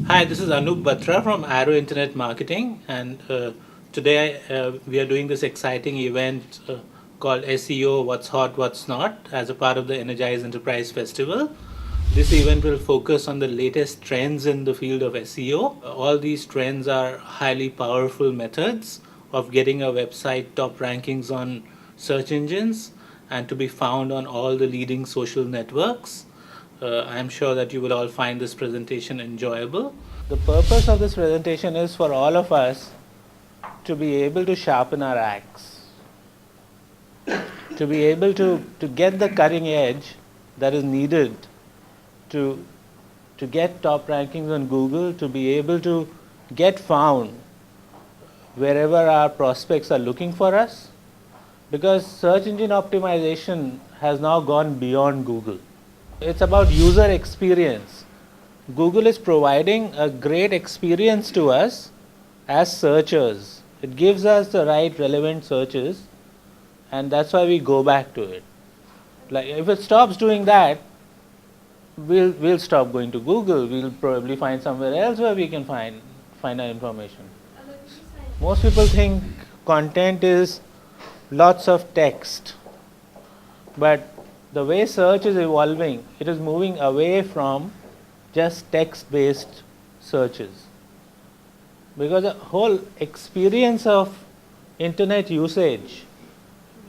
Hi, this is Anup Batra from Arrow Internet Marketing, and today we are doing this exciting event called SEO What's Hot, What's Not as a part of the Energize Enterprise Festival. This event will focus on the latest trends in the field of SEO. All these trends are highly powerful methods of getting a website top rankings on search engines and to be found on all the leading social networks. I'm sure that you will all find this presentation enjoyable. The purpose of this presentation is for all of us to be able to sharpen our axe, to be able to get the cutting edge that is needed to get top rankings on Google, to be able to get found wherever our prospects are looking for us, because search engine optimization has now gone beyond Google. It's about user experience. Google is providing a great experience to us as searchers. It gives us the right relevant searches, and that's why we go back to it. Like if it stops doing that, we'll stop going to Google. We'll probably find somewhere else where we can find our information. Most people think content is lots of text, but the way search is evolving, it is moving away from just text-based searches, because the whole experience of internet usage,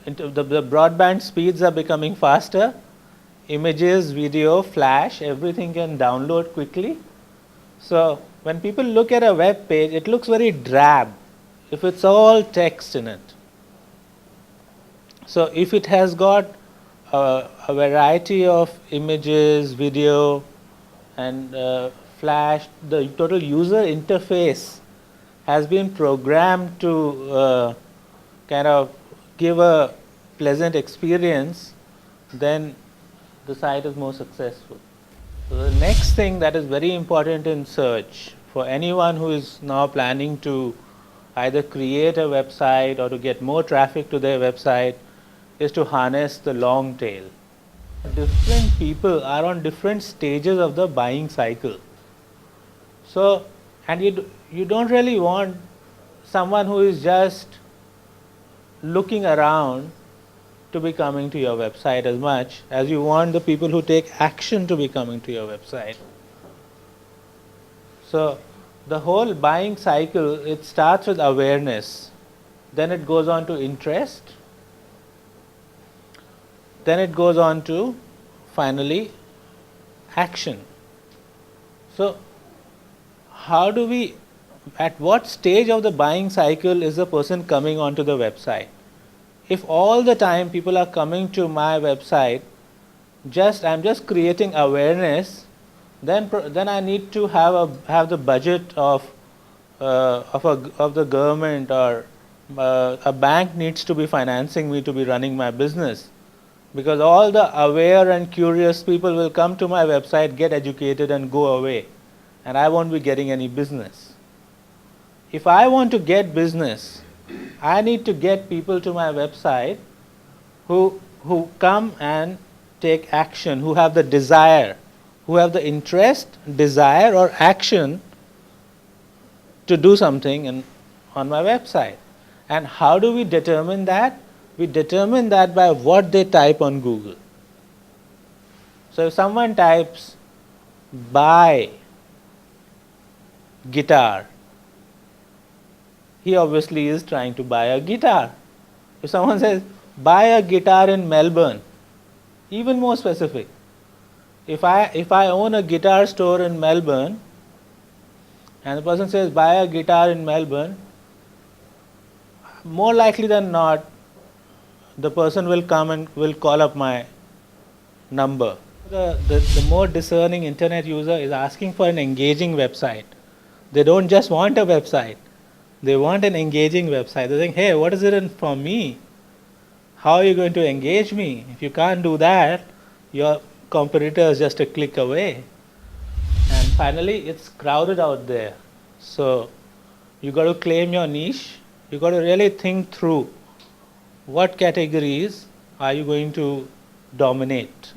the broadband speeds are becoming faster, images, video, flash, everything can download quickly. So when people look at a web page, it looks very drab if it's all text in it. So if it has got a variety of images, video, and flash, the total user interface has been programmed to kind of give a pleasant experience, then the site is more successful. So the next thing that is very important in search for anyone who is now planning to either create a website or to get more traffic to their website is to harness the long tail. Different people are on different stages of the buying cycle. So, and you don't really want someone who is just looking around to be coming to your website as much as you want the people who take action to be coming to your website. So the whole buying cycle, it starts with awareness, then it goes on to interest, then it goes on to finally action. So how do we, at what stage of the buying cycle is the person coming onto the website? If all the time people are coming to my website, I'm just creating awareness, then I need to have the budget of the government, or a bank needs to be financing me to be running my business, because all the aware and curious people will come to my website, get educated, and go away, and I won't be getting any business. If I want to get business, I need to get people to my website who come and take action, who have the desire, who have the interest, desire, or action to do something on my website. And how do we determine that? We determine that by what they type on Google. So if someone types buy guitar, he obviously is trying to buy a guitar. If someone says buy a guitar in Melbourne, even more specific. If I own a guitar store in Melbourne and the person says buy a guitar in Melbourne, more likely than not the person will come and will call up my number. The more discerning internet user is asking for an engaging website. They don't just want a website. They want an engaging website. They're saying, hey, what is it in for me? How are you going to engage me? If you can't do that, your competitor is just a click away. And finally, it's crowded out there. So you got to claim your niche. You got to really think through what categories are you going to dominate.